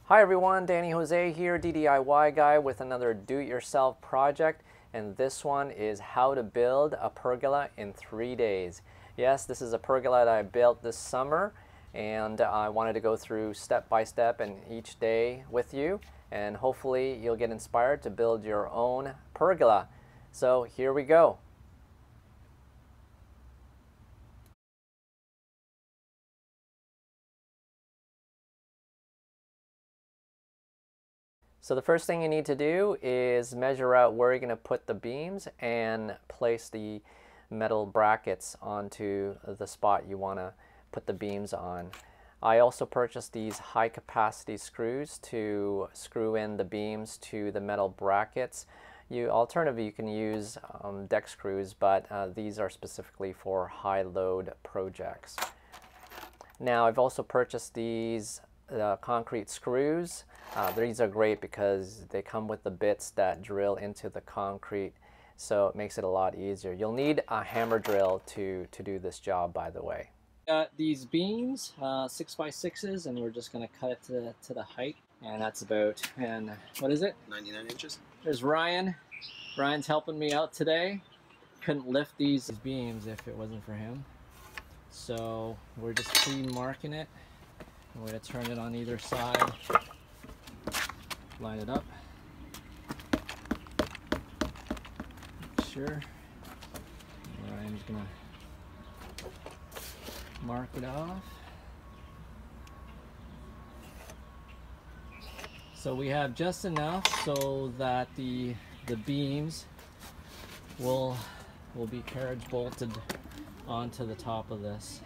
Hi everyone, Danny Jose here, DIY guy with another do-it-yourself project, and this one is how to build a pergola in 3 days. Yes, this is a pergola that I built this summer, and I wanted to go through step by step and each day with you, and hopefully you'll get inspired to build your own pergola. So here we go. So the first thing you need to do is measure out where you're going to put the beams and place the metal brackets onto the spot you want to put the beams on. I also purchased these high capacity screws to screw in the beams to the metal brackets. Alternatively, you can use deck screws, but these are specifically for high load projects. Now I've also purchased these concrete screws. These are great because they come with the bits that drill into the concrete, so it makes it a lot easier. You'll need a hammer drill to do this job, by the way. Got these beams, 6x6s, and we're just going to cut it to the height, and that's about, and what is it? 99 inches. There's Ryan. Ryan's helping me out today. Couldn't lift these beams if it wasn't for him. So we're just pre-marking it. I'm going to turn it on either side, line it up. Sure. Ryan's going to mark it off. So we have just enough so that the beams will be carriage bolted onto the top of this.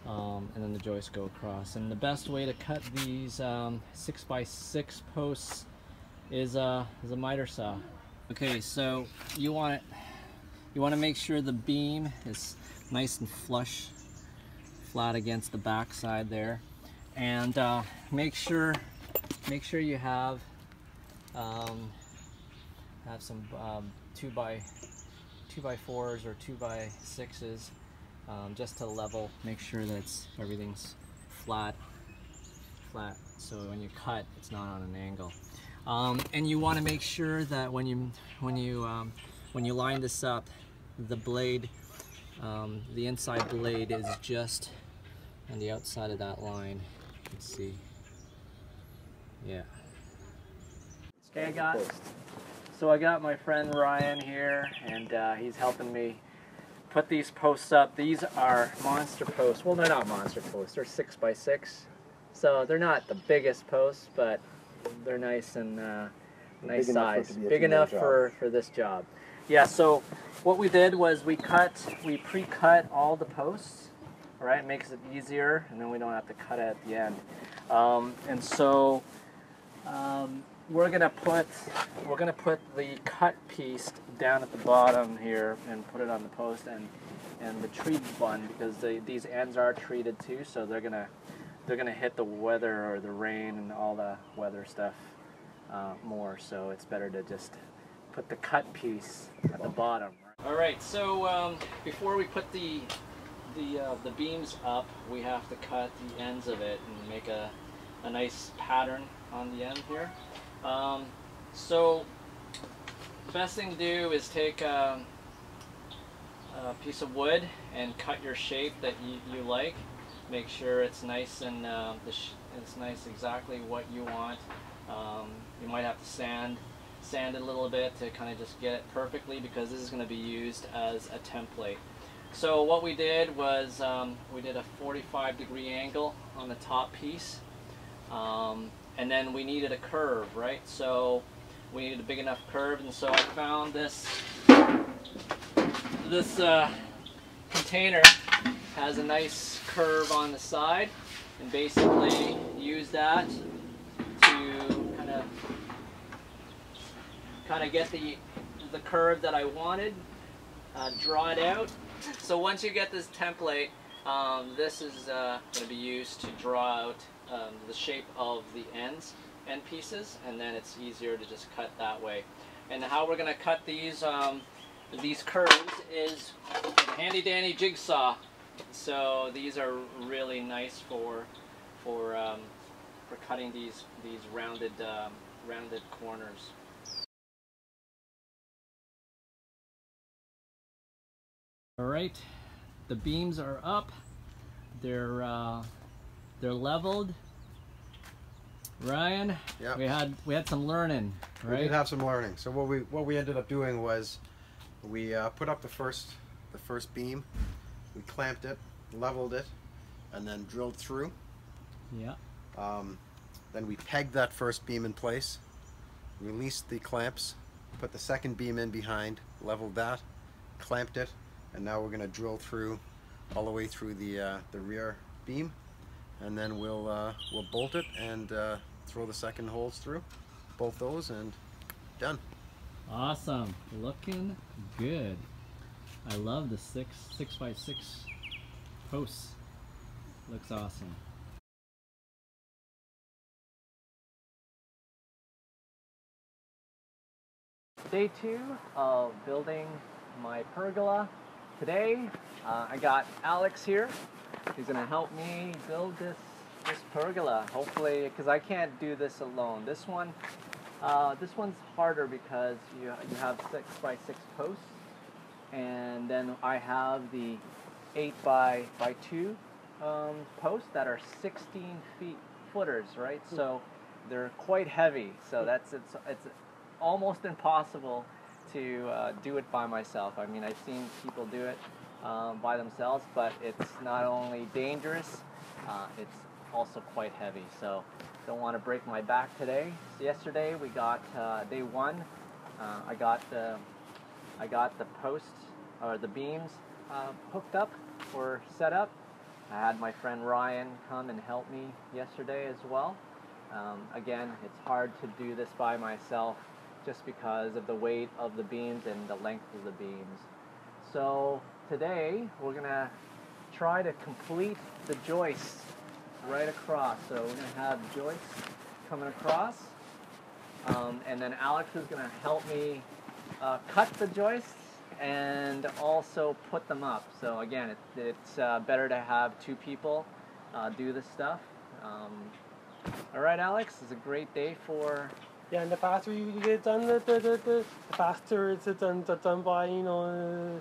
And then the joists go across. And the best way to cut these 6x6 posts is a miter saw. Okay, so you want to make sure the beam is nice and flush, flat against the back side there, and make sure you have some 2x4s or 2x6s. Just to level, make sure that everything's flat, so when you cut, it's not on an angle. And you want to make sure that when you line this up, the blade, the inside blade is just on the outside of that line. Let's see. Yeah. Okay, I got my friend Ryan here, and he's helping me put these posts up. These are monster posts. Well, they're not monster posts. They're 6x6, so they're not the biggest posts, but they're nice and nice size, big enough for this job. Yeah. So what we did was we pre-cut all the posts. All right, it makes it easier, and then we don't have to cut it at the end. And so we're gonna put the cut piece down at the bottom here and put it on the post, and the treated one, because these ends are treated too, so they're gonna hit the weather or the rain and all the weather stuff more. So it's better to just put the cut piece at the bottom. All right. So before we put the beams up, we have to cut the ends of it and make a nice pattern on the end here. So the best thing to do is take a piece of wood and cut your shape that you like. Make sure it's nice and it's nice exactly what you want. You might have to sand it a little bit to kind of just get it perfectly, because this is going to be used as a template. So what we did was we did a 45-degree angle on the top piece. And then we needed a curve, right? So we needed a big enough curve, and so I found this container has a nice curve on the side, and basically use that to kind of get the curve that I wanted, draw it out. So once you get this template, this is going to be used to draw out the shape of the end pieces, and then it's easier to just cut that way. And how we're going to cut these curves is a handy dandy jigsaw. So these are really nice for cutting these rounded rounded corners. All right, the beams are up. They're leveled. Ryan, yep. we had some learning, right? We did have some learning. So what we ended up doing was we put up the first beam, we clamped it, leveled it, and then drilled through. Yeah. Then we pegged that first beam in place, released the clamps, put the second beam in behind, leveled that, clamped it, and now we're going to drill through all the way through the rear beam, and then we'll bolt it and throw the second holes through, bolt those, and done. Awesome, looking good. I love the 6x6 posts. Looks awesome. Day 2 of building my pergola. Today I got Alex here. He's gonna help me build this pergola. Hopefully, because I can't do this alone. This one's harder because you have 6x6 posts, and then I have the 8x2 posts that are 16 footers, right? So they're quite heavy. So it's almost impossible to do it by myself. I mean, I've seen people do it by themselves, but it's not only dangerous, it's also quite heavy. So don't want to break my back today. So yesterday we got day 1. I got the posts or the beams hooked up or set up. I had my friend Ryan come and help me yesterday as well. Again, it's hard to do this by myself just because of the weight of the beams and the length of the beams. So today we're gonna try to complete the joists right across. So we're gonna have joists coming across, and then Alex is gonna help me cut the joists and also put them up. So again, it's better to have 2 people do this stuff. All right, Alex, it's a great day for. Yeah, and the faster you get it done, the faster it's done by, you know,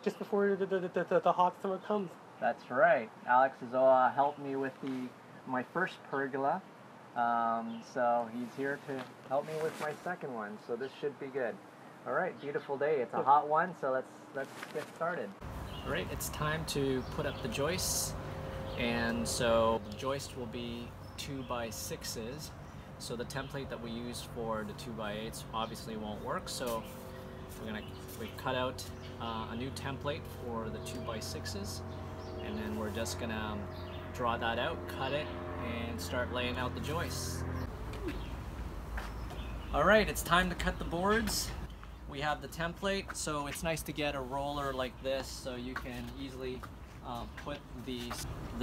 just before the hot summer comes. That's right. Alex has helped me with my first pergola, so he's here to help me with my second one. So this should be good. All right, beautiful day. It's a hot one, so let's get started. All right, it's time to put up the joists, and so the joist will be 2x6s. So the template that we use for the 2x8s obviously won't work. So we've cut out a new template for the 2x6s, and then we're just gonna draw that out, cut it, and start laying out the joists. All right, it's time to cut the boards. We have the template, so it's nice to get a roller like this so you can easily put the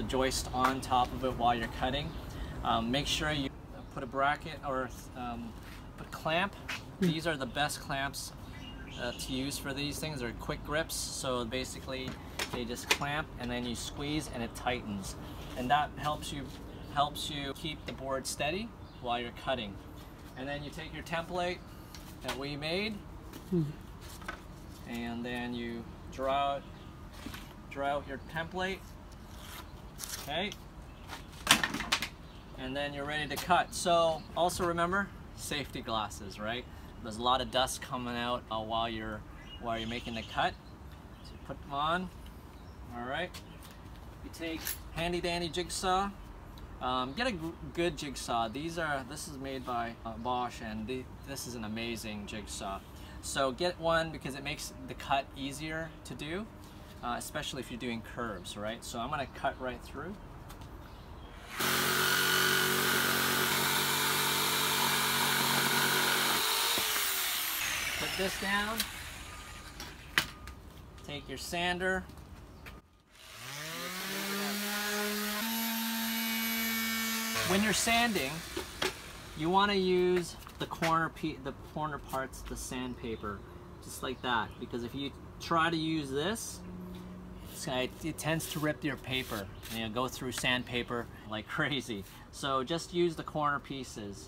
joist on top of it while you're cutting. Make sure you put a bracket or put a clamp. These are the best clamps to use for these things. They're quick grips, so basically they just clamp and then you squeeze and it tightens, and that helps you keep the board steady while you're cutting. And then you take your template that we made, and then you draw out your template. Okay. And then you're ready to cut. So also remember safety glasses, right? There's a lot of dust coming out while you're making the cut. So you put them on. All right. You take handy dandy jigsaw. Get a good jigsaw. This is made by Bosch, and this is an amazing jigsaw. So get one because it makes the cut easier to do, especially if you're doing curves, right? So I'm gonna cut right through. Put this down, take your sander, when you're sanding, you want to use the corner parts, the sandpaper, just like that, because if you try to use this, it tends to rip your paper, go through sandpaper like crazy. So just use the corner pieces.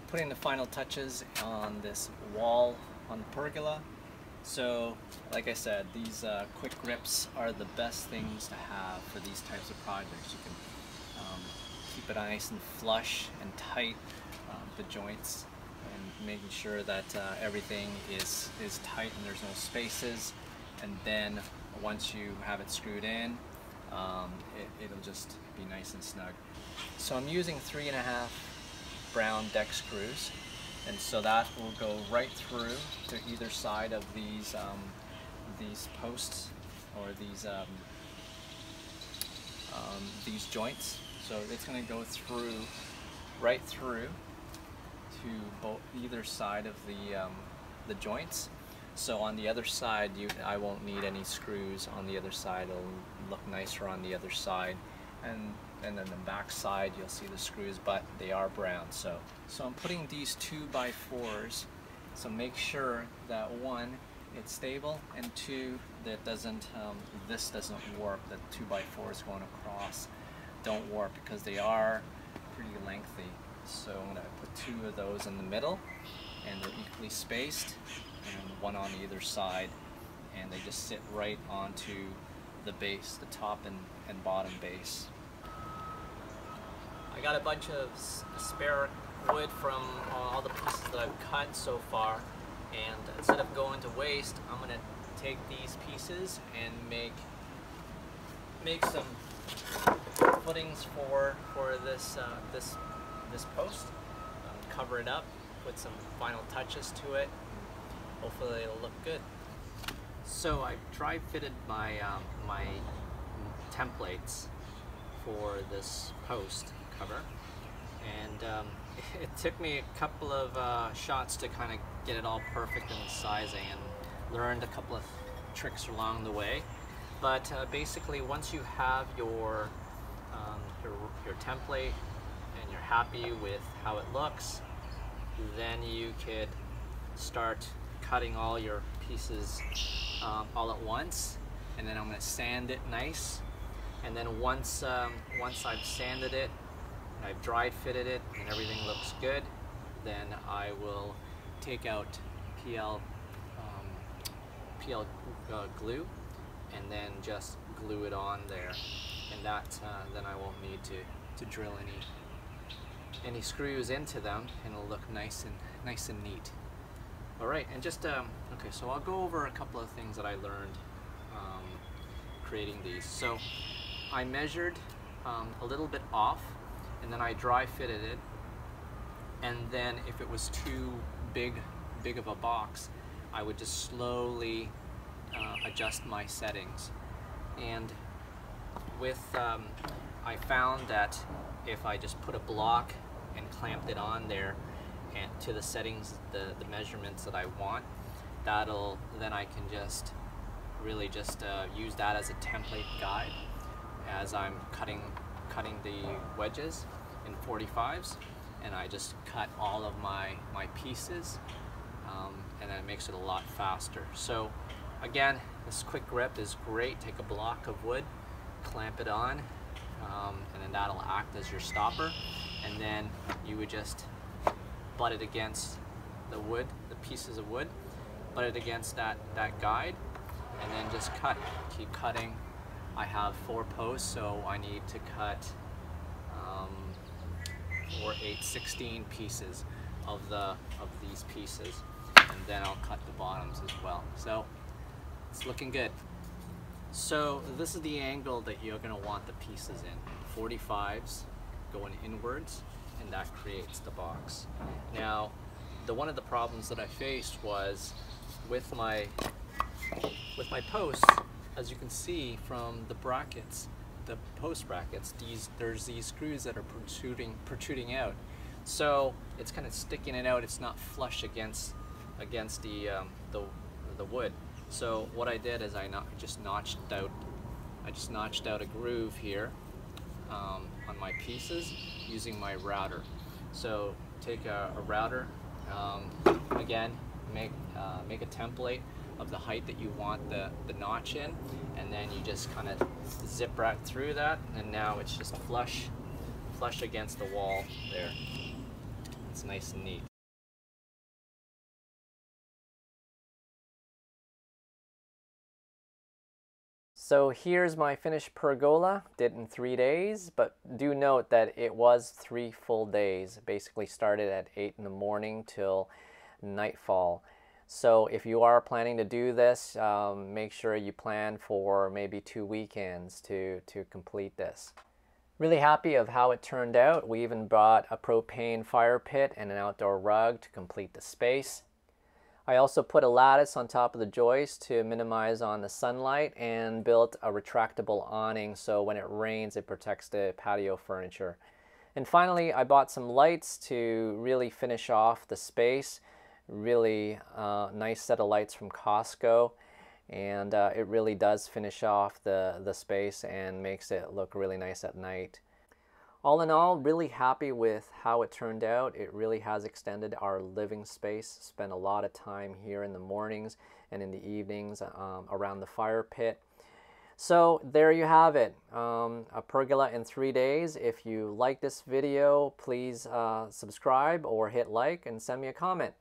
Putting the final touches on this wall on the pergola. So, like I said, these quick grips are the best things to have for these types of projects. You can keep it nice and flush and tight, the joints, and making sure that everything is tight and there's no spaces. And then once you have it screwed in, it'll just be nice and snug. So I'm using 3.5 brown deck screws, and so that will go right through to either side of these posts or these joints. So it's going to go through right through to either side of the joints. So on the other side, I won't need any screws on the other side. It'll look nicer on the other side, and then the back side you'll see the screws, but they are brown. So I'm putting these 2x4s, so make sure that one, it's stable, and two, that this doesn't warp. The 2x4s going across don't warp because they are pretty lengthy. So I'm going to put 2 of those in the middle, and they're equally spaced, and one on either side, and they just sit right onto the base, the top and bottom base. I got a bunch of spare wood from all the pieces that I've cut so far, and instead of going to waste, I'm going to take these pieces and make some footings for this post. Cover it up, put some final touches to it. Hopefully it'll look good. So I dry fitted my my templates for this post cover, and it took me a couple of shots to kind of get it all perfect in the sizing, and learned a couple of tricks along the way. But basically, once you have your template and you're happy with how it looks, then you could start cutting all your pieces all at once, and then I'm going to sand it nice. And then once I've sanded it, and I've dry fitted it, and everything looks good, then I will take out PL glue, and then just glue it on there, and that then I won't need to drill any screws into them, and it'll look nice and neat. All right, and just okay, so I'll go over a couple of things that I learned creating these. So I measured a little bit off, and then I dry fitted it, and then if it was too big of a box, I would just slowly adjust my settings. And with I found that if I just put a block and clamped it on there and to the settings, the measurements that I want, then I can just really just use that as a template guide as I'm cutting the wedges in 45s, and I just cut all of my pieces, and then it makes it a lot faster. So again, this quick grip is great. Take a block of wood, clamp it on, and then that'll act as your stopper, and then you would just butt it against the wood, the pieces of wood, butt it against that guide, and then just cut. Keep cutting. I have 4 posts, so I need to cut 4, 8, 16 pieces of these pieces, and then I'll cut the bottoms as well. So it's looking good. So this is the angle that you're going to want the pieces in. 45s going inwards, and that creates the box. Now, one of the problems that I faced was with my posts. As you can see from the brackets, the post brackets, there's these screws that are protruding out. So it's kind of sticking it out. It's not flush against the wood. So what I did is I just notched out a groove here, on my pieces using my router. So take a router, again, make a template of the height that you want the notch in, and then you just kind of zip right through that, and now it's just flush against the wall there. It's nice and neat. So here's my finished pergola. Did in 3 days, but do note that it was 3 full days. Basically started at 8 in the morning till nightfall. So if you are planning to do this, make sure you plan for maybe 2 weekends to complete this. Really happy of how it turned out. We even bought a propane fire pit and an outdoor rug to complete the space. I also put a lattice on top of the joist to minimize on the sunlight, and built a retractable awning so when it rains it protects the patio furniture. And finally, I bought some lights to really finish off the space. Really nice set of lights from Costco, and it really does finish off the space and makes it look really nice at night. All in all, really happy with how it turned out. It really has extended our living space. Spent a lot of time here in the mornings and in the evenings around the fire pit. So there you have it, a pergola in 3 days. If you like this video, please subscribe or hit like and send me a comment.